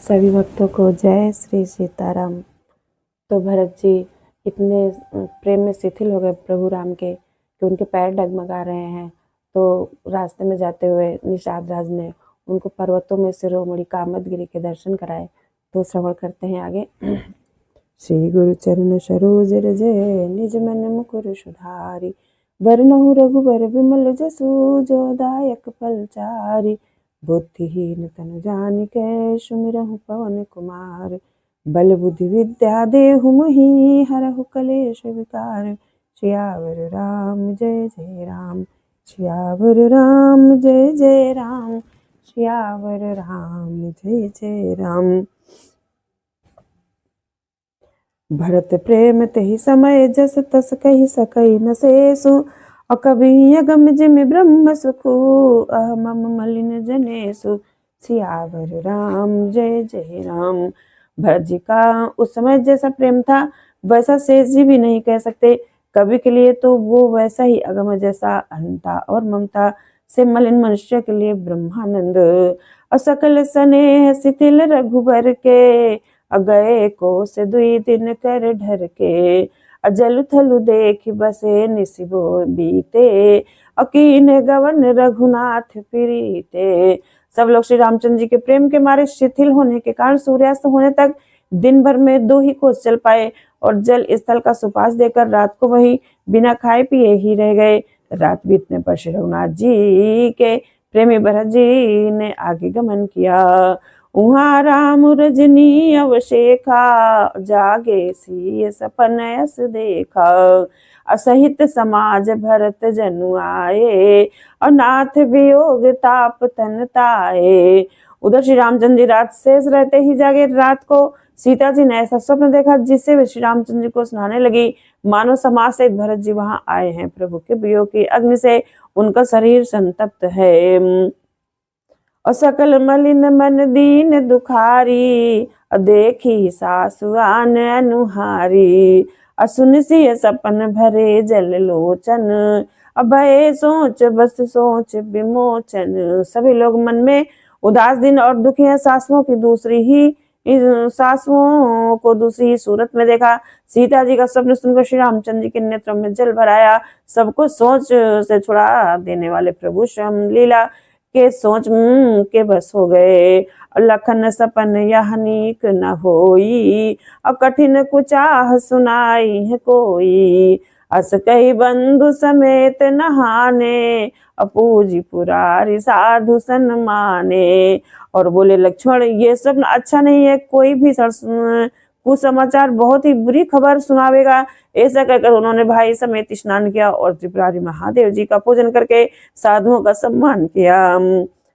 सभी भक्तों को जय श्री सीताराम। तो भरत जी इतने प्रेम में शिथिल हो गए प्रभु राम के कि उनके पैर डगमगा रहे हैं। तो रास्ते में जाते हुए निषाद राज ने उनको पर्वतों में शिरोमणि कामदगिरि के दर्शन कराए। तो श्रवण करते हैं आगे। श्री गुरु चरण सरोज रज निज मन मुकुर सुधारी, वरनहु रघुबर विमल जसु जो दायक फलचारी। बुद्धिहीन तनु जानिके सुमिरहु पवन कुमार, बल बुद्धि विद्या देहु मोहि हरहु कलेश विकार। सियावर राम जय जय राम, सियावर राम जय जय राम, सियावर राम जय जय राम। भरत प्रेम तेहि समय जस तस कहि सकई न शेषु, और कभी अगम जिमि ब्रह्म सुखु अहमम मलिन जनेषु। सियावर राम जय जय राम। भरत जी का उस समय जैसा प्रेम था वैसा शेष जी भी नहीं कह सकते। कवि के लिए तो वो वैसा ही अगम जैसा अहंता और ममता से मलिन मनुष्य के लिए ब्रह्मानंद। असकल स्नेह शिथिल रघुबर के, गए को से दुई दिन कर ढर के। अजल थलु देख बसे निसिबो बीते, अकीन गवन रघुनाथ प्रीते। सब लोग श्री रामचंद्र जी के प्रेम के मारे शिथिल होने के कारण सूर्यास्त होने तक दिन भर में 2 ही कोस चल पाए और जल स्थल का सुपास देकर रात को वही बिना खाए पिए ही रह गए। रात बीतने पर श्री रघुनाथ जी के प्रेमी भरत जी ने आगे गमन किया। उहाँ राम रजनी अवशेखा, जागे सी सपन यस देखा। असहित समाज भरत जनु आए, और नाथ वियोग ताप तन ताए। उधर श्री रामचंद्र जी रात शेष रहते ही जागे। रात को सीता जी ने ऐसा स्वप्न देखा जिससे वे श्री रामचंद्र जी को सुनाने लगी। मानव समाज से भरत जी वहां आए हैं। प्रभु के वियोग की अग्नि से उनका शरीर संतप्त है। और सकल मलिन मन दीन दुखारी, देखी सासु आन अनुहारी। असुन सिय सपन भरे जल लोचन, अभय सोच बस सोच विमोचन। सभी लोग मन में उदास दिन और दुखी है। सासुओं को दूसरी ही सूरत में देखा। सीता जी का स्वप्न सुनकर श्री रामचंद्र जी के नेत्रों में जल भराया। सबको सोच से छुड़ा देने वाले प्रभु स्वयं लीला के सोच के बस हो गए। लखन सपन यह नीक न होई, और कठिन कुचाह सुनाई है कोई। अस कही बंधु समेत नहाने, अपूजी पुरारी साधु सन्माने। और बोले लक्ष्मण ये सब अच्छा नहीं है, कोई भी कुसमाचार बहुत ही बुरी खबर सुनावेगा। ऐसा कहकर उन्होंने भाई समेत स्नान किया और त्रिपुरारी महादेव जी का पूजन करके साधुओं का सम्मान किया।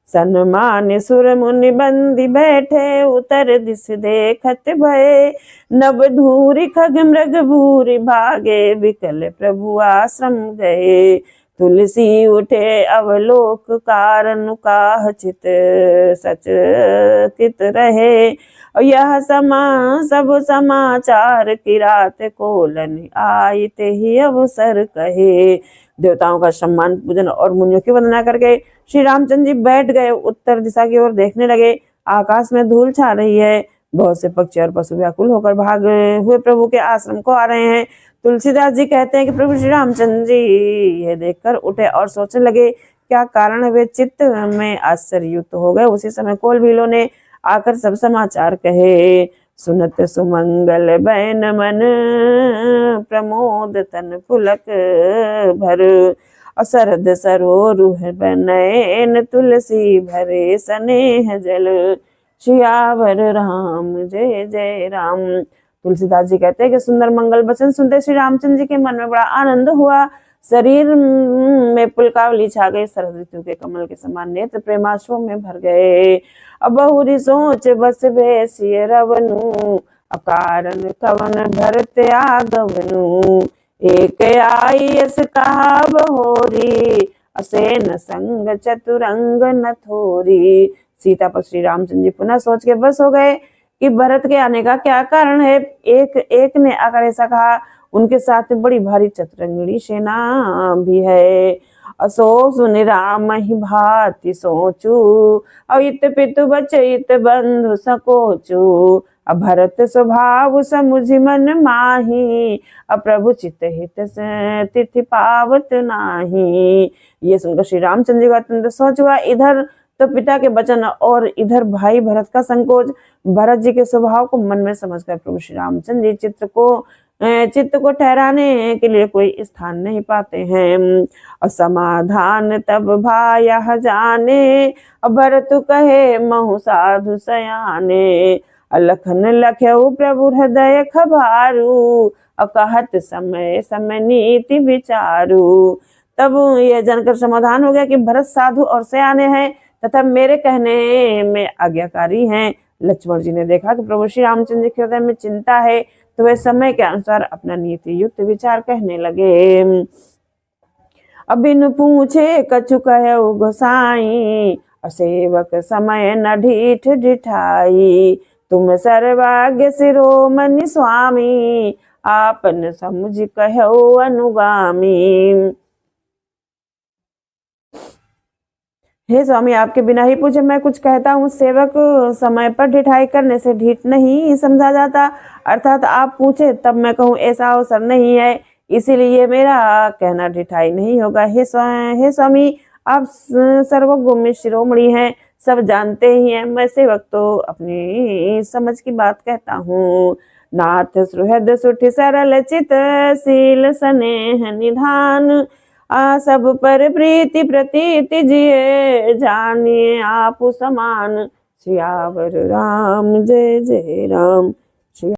सन्मान सुर मुनि बंदी बैठे, उतर दिस देखत भय। नव धूरी खग मृग भूरि भागे, विकल प्रभु आश्रम गए। तुलसी उठे अवलोक कारण, काह चित सच कित रहे। यह सब समाचार की रात कोलन आई, ते ही अवसर कहे। देवताओं का सम्मान पूजन और मुनियों की वंदना करके श्री रामचंद्र जी बैठ गए। उत्तर दिशा की ओर देखने लगे। आकाश में धूल छा रही है। बहुत से पक्षी और पशु व्याकुल होकर भाग हुए प्रभु के आश्रम को आ रहे हैं। तुलसीदास जी कहते हैं कि प्रभु श्री रामचंद्र जी ये देखकर उठे और सोचने लगे क्या कारण। वे चित्त में आश्चर्य युक्त हो गए। उसी समय कोल भीलों ने आकर सब समाचार कहे। सुनत सुमंगल बैन मन, प्रमोद तन पुलक भर। शरद सरोरुह बनैन, तुलसी भरे स्नेह जल। सियावर राम जय जय राम। तुलसीदास जी कहते हैं कि सुंदर मंगल वचन सुनते श्री रामचंद्र जी के मन में बड़ा आनंद हुआ। शरीर में पुलकावली छा गई। शरद ऋतु के कमल के समान नेत्र प्रेमाश्रु में भर गए। अब बहुरी सोच बस बेसिय रवनु, अकारण कवन भरत आगवनु। एक आई यस कहा बहोरी, असेन संग चतुरंग न थोरी। सीता पर श्री रामचंद्र जी पुनः सोच के बस हो गए कि भरत के आने का क्या कारण है। एक ने आकर ऐसा कहा। उनके साथ में बड़ी भारी चतुरंगिणी सेना भी है। असो सुनि राम ही भांति सोचू, अवित पितु बचइत बंधु सकोचू। भरत स्वभाव समुझि मन माही, प्रभु चित हित से तिथि पावत नाही। ये सुनकर श्री रामचंद्र जी का अत्यंत सोच हुआ। इधर तो पिता के वचन और इधर भाई भरत का संकोच। भरत जी के स्वभाव को मन में समझकर प्रभु श्री रामचंद्र जी चित्त को ठहराने के लिए कोई स्थान नहीं पाते हैं। असमाधान तब भाया जाने, भरत कहे महु साधु सयाने। लखन लख्यऊ प्रभु हृदय खबारू, कहत समय समय नीति विचारू। तब यह जानकर समाधान हो गया कि भरत साधु और सयाने हैं तथा मेरे कहने में आज्ञाकारी हैं। लक्ष्मण जी ने देखा कि प्रभु श्री रामचंद्र के हृदय में चिंता है, तो वे समय के अनुसार अपना नीति युक्त विचार कहने लगे। अबिन पूछे कछु कहु गोसाई, सेवक समय न ढीठ ढिठाई। तुम सर्वाग्य शिरोमणि स्वामी, आपन समुझ कहु अनुगामी। हे स्वामी, आपके बिना ही पूछे मैं कुछ कहता हूँ। सेवक समय पर ढिठाई करने से ढीठ नहीं समझा जाता, अर्थात आप पूछे तब मैं कहूँ ऐसा अवसर नहीं है, इसीलिए मेरा कहना ढिठाई नहीं होगा। हे स्वामी, आप सर्वगुण शिरोमणि हैं, सब जानते ही हैं। मैं सेवक तो अपनी समझ की बात कहता हूँ। नाथ सुहृद सुठि सरल चित, शील स्नेह निधान। सब पर प्रीति प्रतीति जिए, जानिए आप समान। सियावर राम जय जय राम।